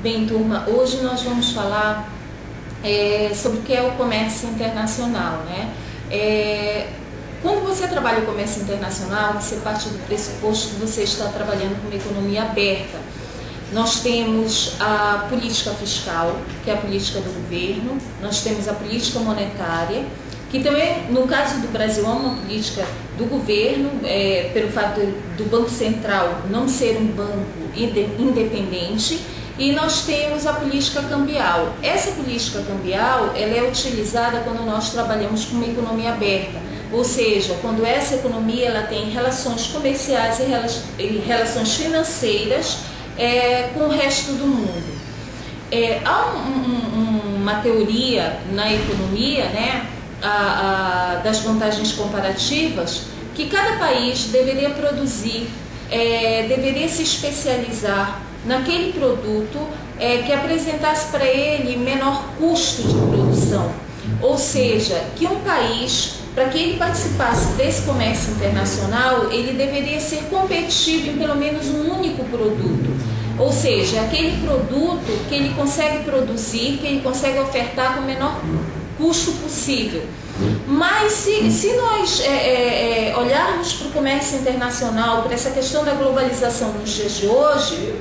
Bem, turma, hoje nós vamos falar sobre o que é o comércio internacional, né? Quando você trabalha o comércio internacional, você parte do pressuposto que você está trabalhando com uma economia aberta. Nós temos a política fiscal, que é a política do governo, nós temos a política monetária, que também, no caso do Brasil, é uma política do governo, pelo fato do Banco Central não ser um banco independente, e nós temos a política cambial. Essa política cambial ela é utilizada quando nós trabalhamos com uma economia aberta, ou seja, quando essa economia ela tem relações comerciais e relações financeiras com o resto do mundo. Há uma teoria na economia, né, das vantagens comparativas, que cada país deveria produzir, deveria se especializar naquele produto que apresentasse para ele menor custo de produção. Ou seja, que um país, para que ele participasse desse comércio internacional, ele deveria ser competitivo em pelo menos um único produto. Ou seja, aquele produto que ele consegue produzir, que ele consegue ofertar com o menor custo possível. Mas se nós olharmos para o comércio internacional, para essa questão da globalização nos dias de hoje,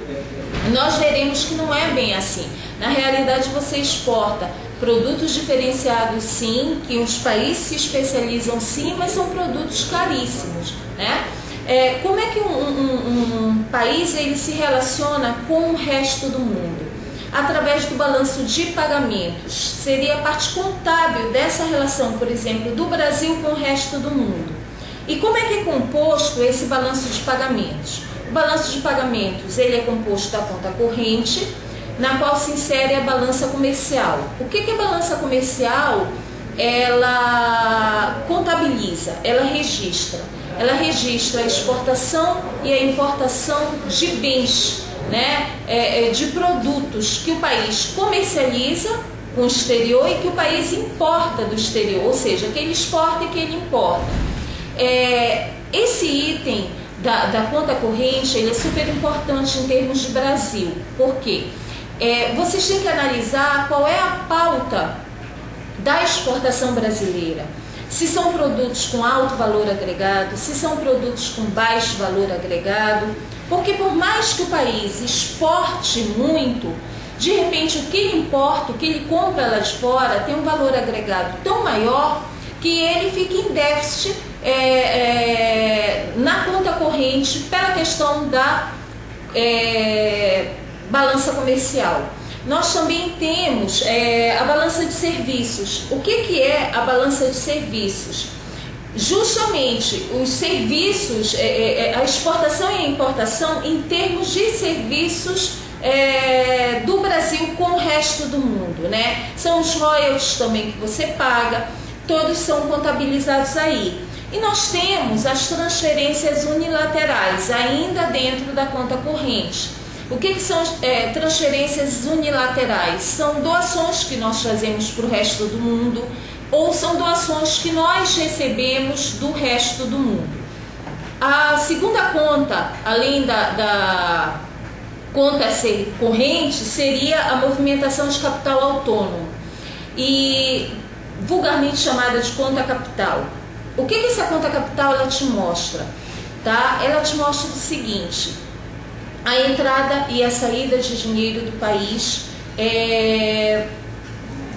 nós veremos que não é bem assim. Na realidade, você exporta produtos diferenciados, sim, que os países se especializam, sim, mas são produtos caríssimos, né? Como é que um país ele se relaciona com o resto do mundo? Através do balanço de pagamentos. Seria a parte contábil dessa relação, por exemplo, do Brasil com o resto do mundo. E como é que é composto esse balanço de pagamentos? O balanço de pagamentos ele é composto da conta corrente, na qual se insere a balança comercial. O que é a balança comercial? Ela contabiliza, ela registra. Ela registra a exportação e a importação de bens, né, de produtos que o país comercializa com o exterior e que o país importa do exterior, ou seja, que ele exporta e que ele importa. Esse item da conta corrente ele é super importante em termos de Brasil. Por quê? Vocês têm que analisar qual é a pauta da exportação brasileira. Se são produtos com alto valor agregado, se são produtos com baixo valor agregado, porque por mais que o país exporte muito, de repente o que ele importa, o que ele compra lá de fora tem um valor agregado tão maior que ele fica em déficit na conta corrente pela questão da balança comercial. Nós também temos a balança de serviços. O que é a balança de serviços? Justamente os serviços, a exportação e a importação em termos de serviços do Brasil com o resto do mundo, né? São os royalties também que você paga, todos são contabilizados aí. E nós temos as transferências unilaterais, ainda dentro da conta corrente. O que são transferências unilaterais? São doações que nós fazemos para o resto do mundo ou são doações que nós recebemos do resto do mundo. A segunda conta, além da conta corrente, seria a movimentação de capital autônomo e vulgarmente chamada de conta capital. O que essa conta capital ela te mostra? Tá? Ela te mostra o seguinte: a entrada e a saída de dinheiro do país,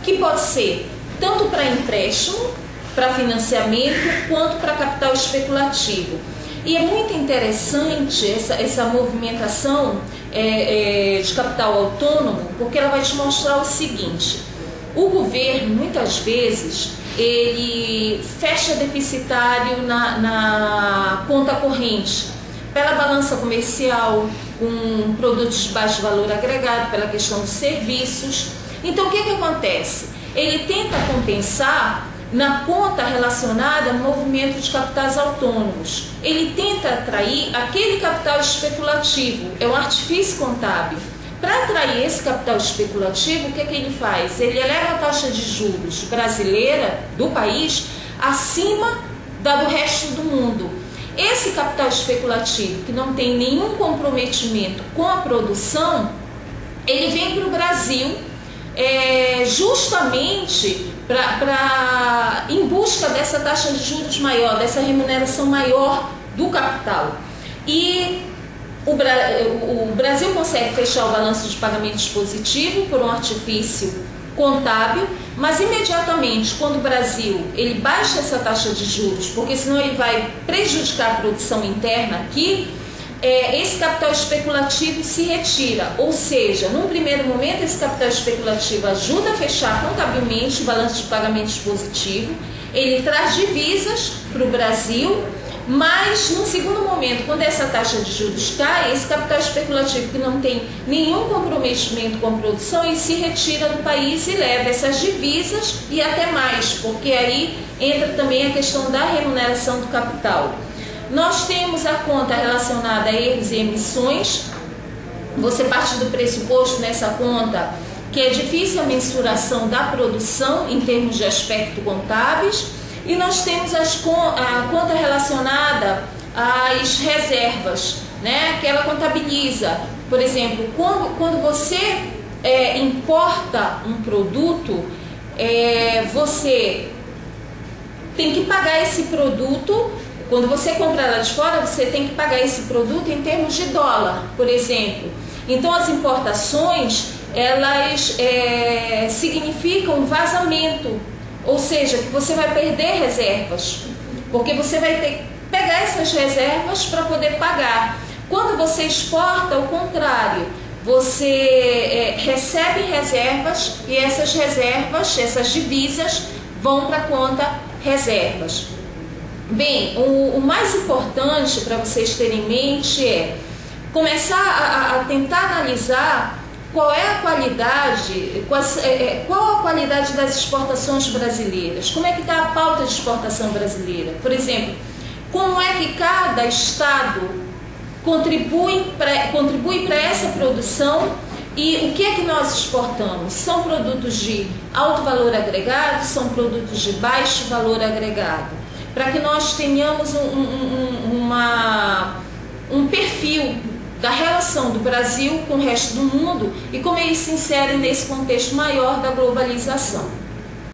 que pode ser tanto para empréstimo, para financiamento, quanto para capital especulativo. E é muito interessante essa movimentação de capital autônomo, porque ela vai te mostrar o seguinte: o governo, muitas vezes, ele fecha deficitário na conta corrente, pela balança comercial, com produtos de baixo valor agregado, pela questão dos serviços. Então, o que acontece? Ele tenta compensar na conta relacionada ao movimento de capitais autônomos. Ele tenta atrair aquele capital especulativo, é um artifício contábil. Para atrair esse capital especulativo, o que ele faz? Ele eleva a taxa de juros brasileira do país acima da do resto do mundo. Esse capital especulativo, que não tem nenhum comprometimento com a produção, ele vem para o Brasil justamente em busca dessa taxa de juros maior, dessa remuneração maior do capital. E o Brasil consegue fechar o balanço de pagamentos positivo por um artifício contábil, mas imediatamente quando o Brasil ele baixa essa taxa de juros, porque senão ele vai prejudicar a produção interna aqui, esse capital especulativo se retira, ou seja, num primeiro momento esse capital especulativo ajuda a fechar contabilmente o balanço de pagamentos positivo, ele traz divisas para o Brasil, mas no segundo momento, quando essa taxa de juros cai, esse capital especulativo que não tem nenhum comprometimento com a produção, ele se retira do país e leva essas divisas e até mais, porque aí entra também a questão da remuneração do capital. Nós temos a conta relacionada a erros e emissões. Você parte do pressuposto nessa conta que é difícil a mensuração da produção em termos de aspecto contábeis. E nós temos a conta relacionada às reservas, né, que ela contabiliza. Por exemplo, quando você importa um produto, você tem que pagar esse produto. Quando você compra lá de fora, você tem que pagar esse produto em termos de dólar, por exemplo. Então, as importações, elas significam vazamento, ou seja, que você vai perder reservas, porque você vai ter que pegar essas reservas para poder pagar. Quando você exporta, ao contrário, você recebe reservas e essas reservas, essas divisas, vão para a conta reservas. Bem, o mais importante para vocês terem em mente é começar a tentar analisar qual é a qualidade, qual a qualidade das exportações brasileiras, como é que está a pauta de exportação brasileira. Por exemplo, como é que cada estado contribui para essa produção e o que é que nós exportamos? São produtos de alto valor agregado, são produtos de baixo valor agregado, para que nós tenhamos um perfil da relação do Brasil com o resto do mundo e como eles se inserem nesse contexto maior da globalização.